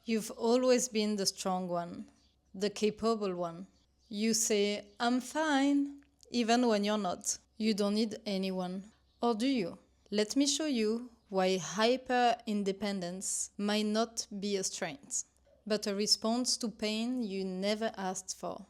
You've always been the strong one, the capable one. You say, I'm fine, even when you're not. You don't need anyone. Or do you? Let me show you why hyper-independence might not be a strength, but a response to pain you never asked for.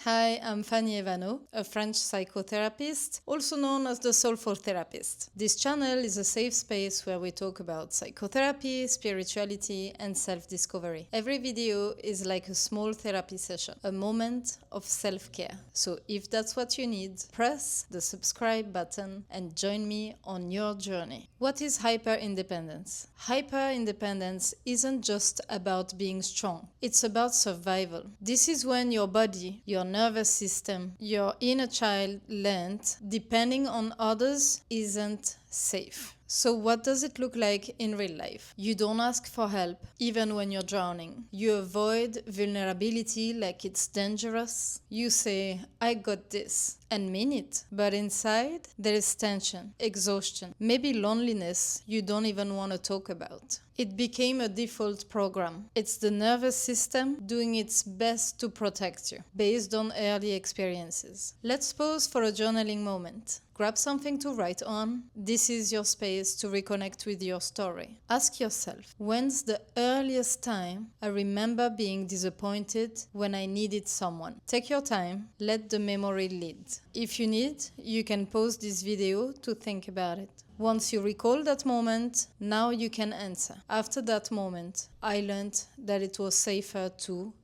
Hi, I'm Fanny Evanno, a French psychotherapist, also known as the Soulful Therapist. This channel is a safe space where we talk about psychotherapy, spirituality, and self-discovery. Every video is like a small therapy session, a moment of self-care. So if that's what you need, press the subscribe button and join me on your journey. What is hyper-independence? Hyper-independence isn't just about being strong. It's about survival. This is when your body, your nervous system, your inner child learned depending on others isn't safe. So what does it look like in real life? You don't ask for help, even when you're drowning. You avoid vulnerability like it's dangerous. You say, I got this, and mean it. But inside, there is tension, exhaustion, maybe loneliness you don't even want to talk about. It became a default program. It's the nervous system doing its best to protect you, based on early experiences. Let's pause for a journaling moment. Grab something to write on. This is your space to reconnect with your story. Ask yourself, when's the earliest time I remember being disappointed when I needed someone? Take your time, let the memory lead. If you need, you can pause this video to think about it. Once you recall that moment, now you can answer. After that moment, I learned that it was safer to ...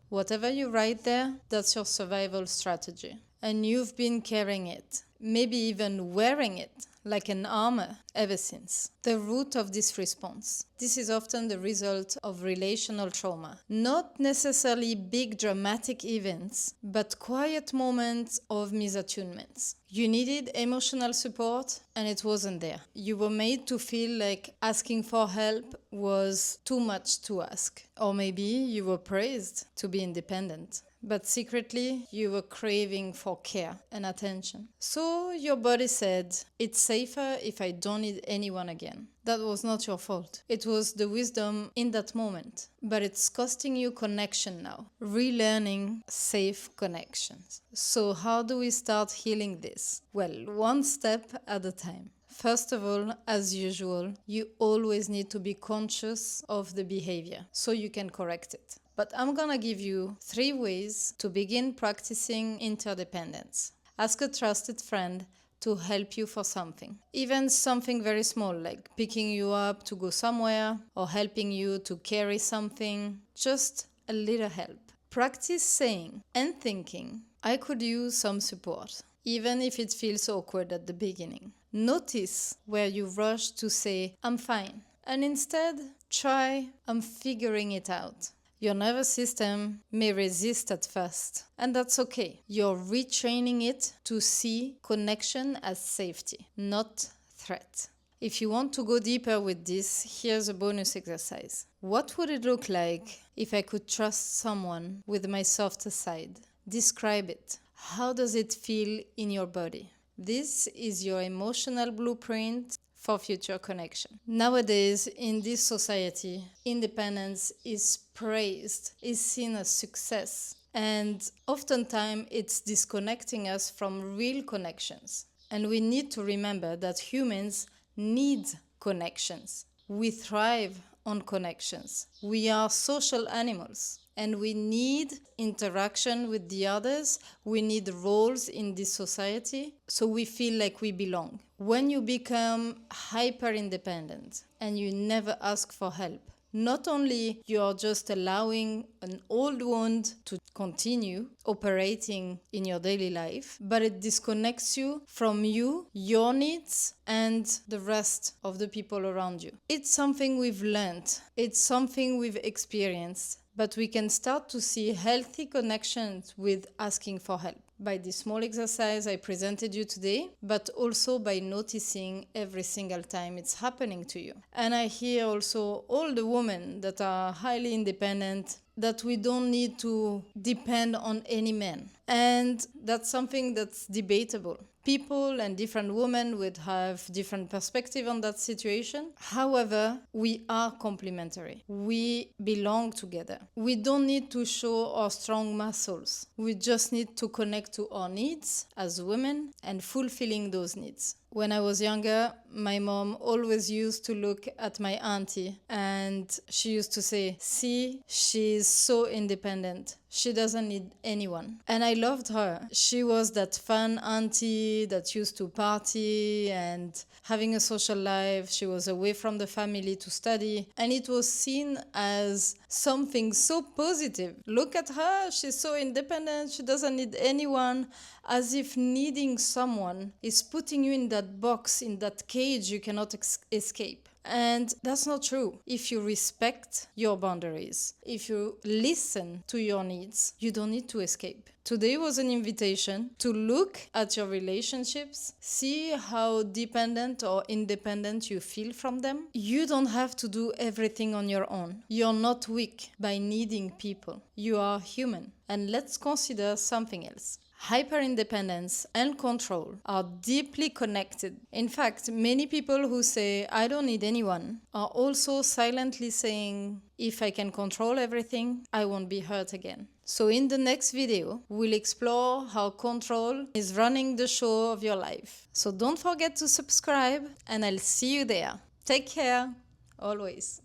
Whatever you write there, that's your survival strategy. And you've been carrying it, maybe even wearing it, like an armor ever since. The root of this response. This is often the result of relational trauma. Not necessarily big dramatic events, but quiet moments of misattunements. You needed emotional support and it wasn't there. You were made to feel like asking for help was too much to ask. Or maybe you were praised to be independent. But secretly, you were craving for care and attention. So your body said, it's safer if I don't need anyone again. That was not your fault. It was the wisdom in that moment. But it's costing you connection now. Relearning safe connections. So how do we start healing this? Well, one step at a time. First of all, as usual, you always need to be conscious of the behavior so you can correct it. But I'm gonna give you 3 ways to begin practicing interdependence. Ask a trusted friend to help you for something. Even something very small, like picking you up to go somewhere or helping you to carry something. Just a little help. Practice saying and thinking, I could use some support, even if it feels awkward at the beginning. Notice where you rush to say, I'm fine. And instead, try, I'm figuring it out. Your nervous system may resist at first, and that's okay. You're retraining it to see connection as safety, not threat. If you want to go deeper with this, here's a bonus exercise. What would it look like if I could trust someone with my softer side? Describe it. How does it feel in your body? This is your emotional blueprint for future connection. Nowadays, in this society, independence is praised, is seen as success, and oftentimes it's disconnecting us from real connections. And we need to remember that humans need connections. We thrive on connections. We are social animals. And we need interaction with the others. We need roles in this society so we feel like we belong. When you become hyper-independent and you never ask for help, not only you're just allowing an old wound to continue operating in your daily life, but it disconnects you from you, your needs, and the rest of the people around you. It's something we've learned. It's something we've experienced. But we can start to see healthy connections with asking for help by this small exercise I presented you today, but also by noticing every single time it's happening to you. And I hear also all the women that are highly independent that we don't need to depend on any man. And that's something that's debatable. People and different women would have different perspective on that situation. However, we are complementary. We belong together. We don't need to show our strong muscles. We just need to connect to our needs as women and fulfilling those needs. When I was younger, my mom always used to look at my auntie and she used to say, "See, she's so independent. She doesn't need anyone." And I loved her. She was that fun auntie that used to party and having a social life. She was away from the family to study. And it was seen as something so positive. Look at her. She's so independent. She doesn't need anyone. As if needing someone is putting you in that box, in that cage you cannot escape. And that's not true. If you respect your boundaries, if you listen to your needs, you don't need to escape. Today was an invitation to look at your relationships, see how dependent or independent you feel from them. You don't have to do everything on your own. You're not weak by needing people. You are human. And let's consider something else. Hyper-independence and control are deeply connected. In fact, many people who say, "I don't need anyone," are also silently saying, "If I can control everything, I won't be hurt again." So in the next video, we'll explore how control is running the show of your life. So don't forget to subscribe, and I'll see you there. Take care, always.